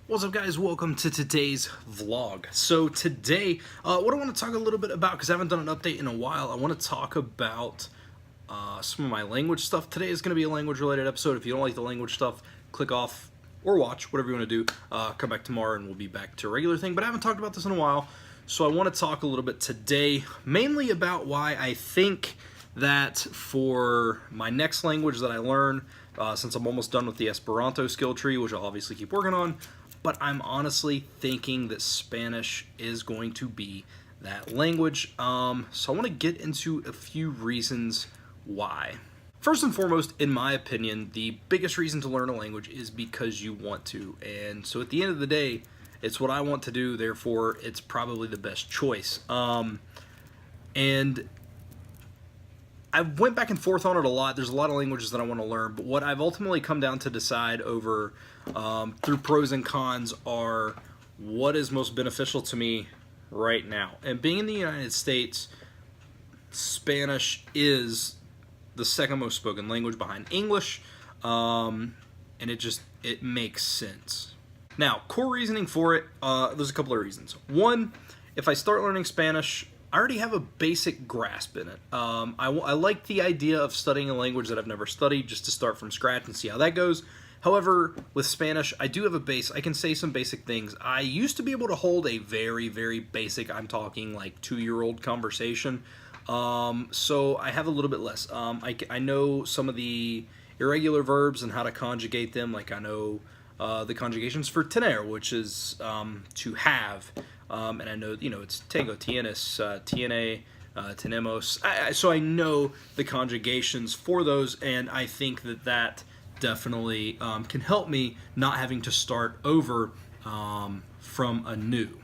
What's up, guys? Welcome to today's vlog. So today, what I want to talk a little bit about, because I haven't done an update in a while, I want to talk about some of my language stuff. Today is going to be a language related episode. If you don't like the language stuff, click off or watch, whatever you want to do. Come back tomorrow and we'll be back to a regular thing, but I haven't talked about this in a while. So I want to talk a little bit today, mainly about why I think that for my next language that I learn, since I'm almost done with the Esperanto skill tree, which I'll obviously keep working on, but I'm honestly thinking that Spanish is going to be that language. So I want to get into a few reasons why. First and foremost, in my opinion, the biggest reason to learn a language is because you want to. And so at the end of the day, it's what I want to do, therefore it's probably the best choice. And I went back and forth on it a lot. There's a lot of languages that I want to learn, but what I've ultimately come down to decide over through pros and cons are what is most beneficial to me right now. And being in the United States, Spanish is the second most spoken language behind English, and it makes sense. Now, core reasoning for it, there's a couple of reasons. One, if I start learning Spanish, I already have a basic grasp in it. I like the idea of studying a language that I've never studied, just to start from scratch and see how that goes. However, with Spanish, I do have a base. I can say some basic things. I used to be able to hold a very, very basic, I'm talking like 2-year-old conversation. So I have a little bit less. I know some of the irregular verbs and how to conjugate them. Like I know the conjugations for tener, which is to have. And I know, it's tengo, tienes, tiene, tenemos. So I know the conjugations for those, and I think that definitely can help me not having to start over from anew.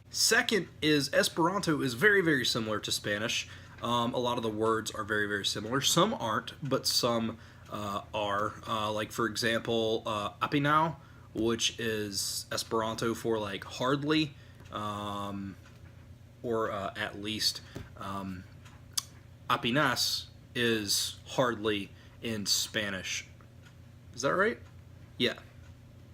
Second is Esperanto is very, very similar to Spanish. A lot of the words are very, very similar. Some aren't, but some are. Like, for example, apinao, which is Esperanto for, like, hardly, or at least apenas is hardly in Spanish. Is that right? Yeah.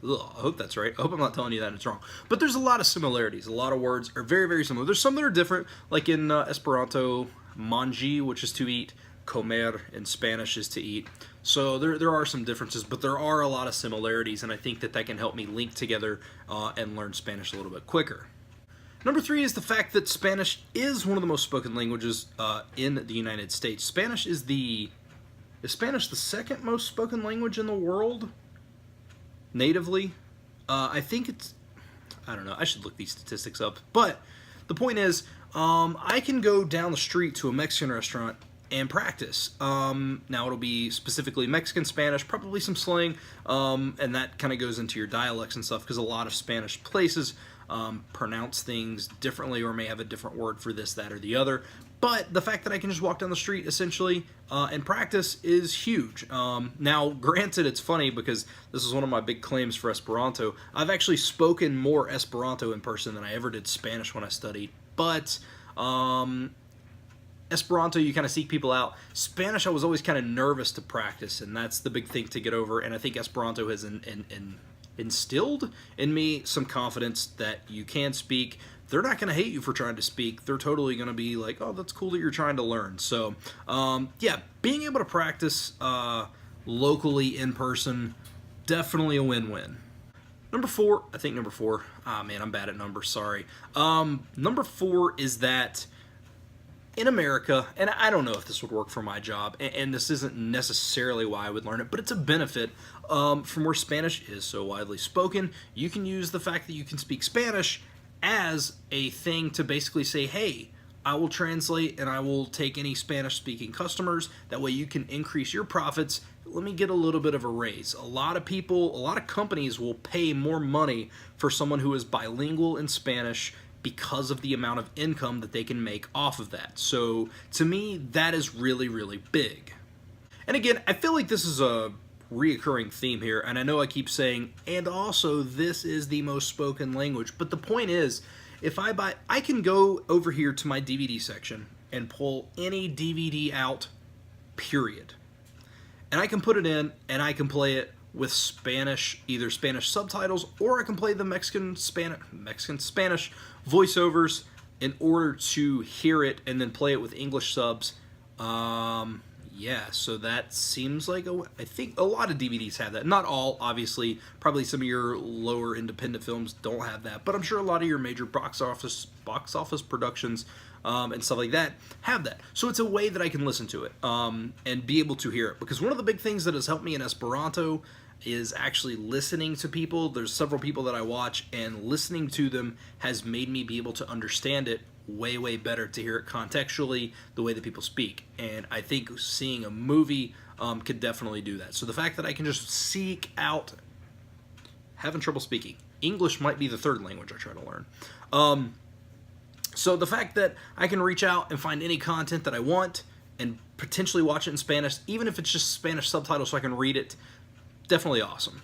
Ugh, I hope that's right. I hope I'm not telling you that and it's wrong. But there's a lot of similarities. A lot of words are very, very similar. There's some that are different, like in Esperanto, mangi, which is to eat, comer in Spanish is to eat. So there are some differences, but there are a lot of similarities, and I think that can help me link together and learn Spanish a little bit quicker. Number 3 is the fact that Spanish is one of the most spoken languages in the United States. Is Spanish the second most spoken language in the world? Natively? I think it's... I don't know. I should look these statistics up. But the point is, I can go down the street to a Mexican restaurant and practice. Now it'll be specifically Mexican Spanish, probably some slang, and that kind of goes into your dialects and stuff, because a lot of Spanish places pronounce things differently or may have a different word for this, that, or the other. But the fact that I can just walk down the street, essentially, and practice is huge. Now, granted, it's funny because this is one of my big claims for Esperanto. I've actually spoken more Esperanto in person than I ever did Spanish when I studied. But Esperanto, you kind of seek people out. Spanish, I was always kind of nervous to practice, and that's the big thing to get over. And I think Esperanto has instilled in me some confidence that you can speak. They're not going to hate you for trying to speak. They're totally going to be like, oh, that's cool that you're trying to learn. So, yeah, being able to practice locally in person, definitely a win-win. Number 4, ah, man, I'm bad at numbers, sorry. Number 4 is that in America, and I don't know if this would work for my job, and this isn't necessarily why I would learn it, but it's a benefit from where Spanish is so widely spoken. You can use the fact that you can speak Spanish as a thing to basically say, hey, I will translate and I will take any Spanish-speaking customers. That way you can increase your profits. Let me get a little bit of a raise. A lot of companies will pay more money for someone who is bilingual in Spanish because of the amount of income that they can make off of that. So to me, that is really, really big. And again, I feel like this is a reoccurring theme here, and I know I keep saying, and also this is the most spoken language, but the point is, I can go over here to my DVD section and pull any DVD out, period. And I can put it in, and I can play it with Spanish, either Spanish subtitles, or I can play the Mexican Spanish voiceovers in order to hear it and then play it with English subs. Yeah, so that seems like I think a lot of DVDs have that. Not all, obviously. Probably some of your lower independent films don't have that, but I'm sure a lot of your major box office productions and stuff like that have that. So it's a way that I can listen to it and be able to hear it. Because one of the big things that has helped me in Esperanto is actually listening to people. There's several people that I watch, and listening to them has made me be able to understand it way better, to hear it contextually, the way that people speak. And I think seeing a movie could definitely do that. So the fact that I can just seek out, having trouble speaking, English might be the third language I try to learn. So the fact that I can reach out and find any content that I want and potentially watch it in Spanish, even if it's just Spanish subtitles so I can read it, definitely awesome.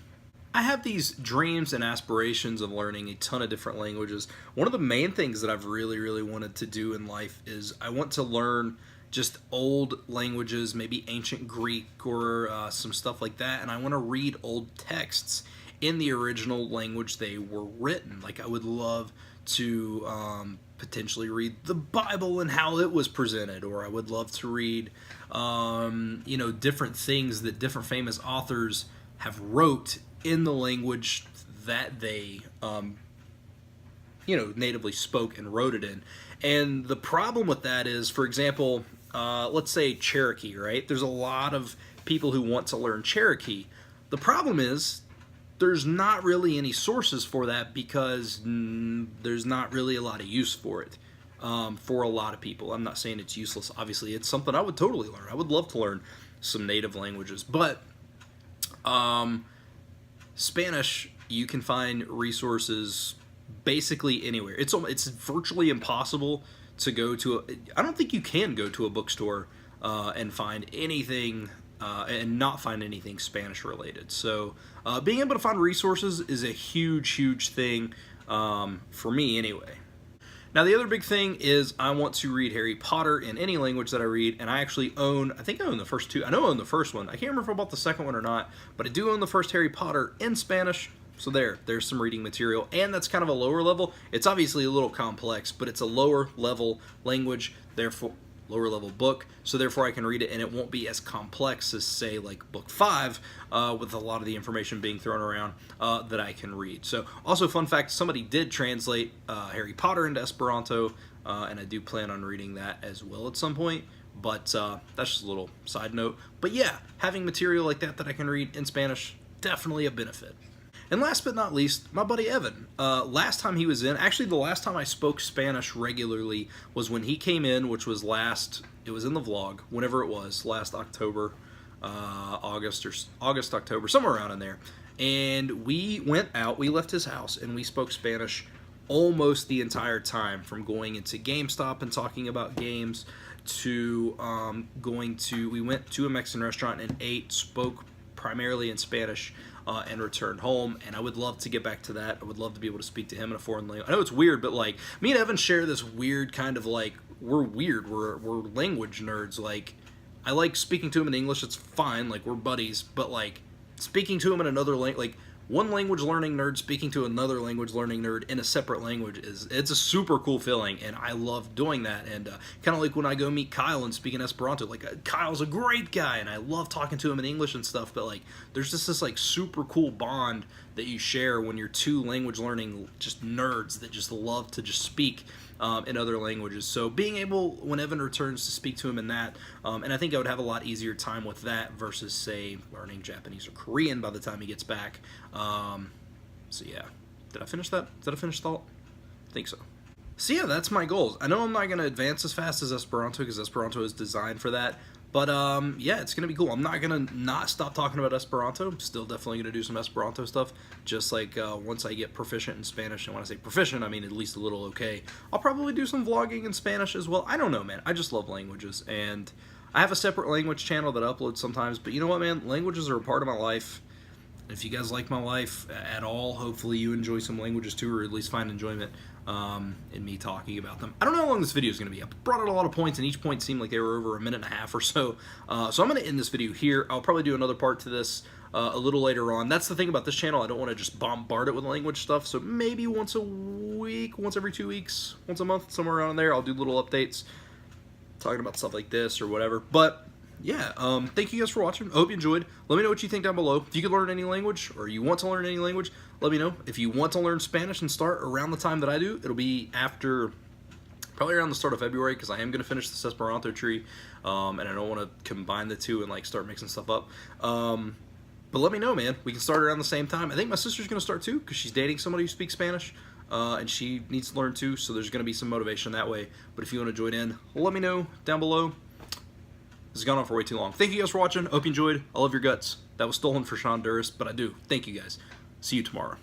I have these dreams and aspirations of learning a ton of different languages. One of the main things that I've really wanted to do in life is I want to learn just old languages, maybe ancient Greek or some stuff like that, and I want to read old texts in the original language they were written. Like, I would love to potentially read the Bible and how it was presented, or I would love to read different things that different famous authors have wrote in the language that they natively spoke and wrote it in. And the problem with that is, for example, let's say Cherokee, right? There's a lot of people who want to learn Cherokee. The problem is there's not really any sources for that, because there's not really a lot of use for it for a lot of people. I'm not saying it's useless. Obviously, it's something I would totally learn. I would love to learn some native languages, but Spanish, you can find resources basically anywhere. It's virtually impossible to go to I don't think you can go to a bookstore and find anything and not find anything Spanish related. So being able to find resources is a huge thing for me anyway. Now, the other big thing is I want to read Harry Potter in any language that I read, and I actually I think I own the first two. I know I own the first one. I can't remember if I bought the second one or not, but I do own the first Harry Potter in Spanish. So there's some reading material, and that's kind of a lower level. It's obviously a little complex, but it's a lower level language, therefore lower level book, so therefore I can read it, and it won't be as complex as, say, like book 5 with a lot of the information being thrown around that I can read. So also, fun fact, somebody did translate Harry Potter into Esperanto, and I do plan on reading that as well at some point, but that's just a little side note. But yeah, having material like that I can read in Spanish, definitely a benefit. And last but not least, my buddy Evan. Last time he was in, actually the last time I spoke Spanish regularly was when he came in, which was it was in the vlog, whenever it was, last October, August, October, somewhere around in there. And we went out, we left his house, and we spoke Spanish almost the entire time, from going into GameStop and talking about games to we went to a Mexican restaurant and ate, spoke primarily in Spanish, and returned home. And I would love to get back to that. I would love to be able to speak to him in a foreign language. I know it's weird, but like, me and Evan share this weird kind of like, we're weird, we're language nerds. Like, I like speaking to him in English, it's fine, like, we're buddies, but like, speaking to him in another language, like, one language learning nerd speaking to another language learning nerd in a separate language it's a super cool feeling, and I love doing that. And kind of like when I go meet Kyle and speak in Esperanto, like, Kyle's a great guy and I love talking to him in English and stuff, but like, there's just this like super cool bond that you share when you're two language learning just nerds that just love to just speak in other languages. So being able, when Evan returns, to speak to him in that, and I think I would have a lot easier time with that versus, say, learning Japanese or Korean by the time he gets back. So yeah, did I finish that? Did I finish thought? I think so. So yeah, that's my goals. I know I'm not going to advance as fast as Esperanto because Esperanto is designed for that. But yeah, it's going to be cool. I'm not going to not stop talking about Esperanto. I'm still definitely going to do some Esperanto stuff. Just like once I get proficient in Spanish, and when I say proficient, I mean at least a little okay, I'll probably do some vlogging in Spanish as well. I don't know, man. I just love languages. And I have a separate language channel that I upload sometimes. But you know what, man? Languages are a part of my life. If you guys like my life at all, hopefully you enjoy some languages too, or at least find enjoyment in me talking about them. I don't know how long this video is going to be. I brought out a lot of points, and each point seemed like they were over a minute and a half or so. So I'm going to end this video here. I'll probably do another part to this a little later on. That's the thing about this channel. I don't want to just bombard it with language stuff. So maybe once a week, once every 2 weeks, once a month, somewhere around there, I'll do little updates talking about stuff like this or whatever. But yeah, thank you guys for watching. I hope you enjoyed. Let me know what you think down below. If you could learn any language or you want to learn any language, let me know. If you want to learn Spanish and start around the time that I do, it'll be after, probably around the start of February, because I am going to finish this Esperanto tree, and I don't want to combine the two and like start mixing stuff up. But let me know, man. We can start around the same time. I think my sister's going to start too, because she's dating somebody who speaks Spanish, and she needs to learn too, so there's going to be some motivation that way. But if you want to join in, let me know down below. This has gone on for way too long. Thank you guys for watching. Hope you enjoyed. I love your guts. That was stolen for Sean Duras, but I do. Thank you guys. See you tomorrow.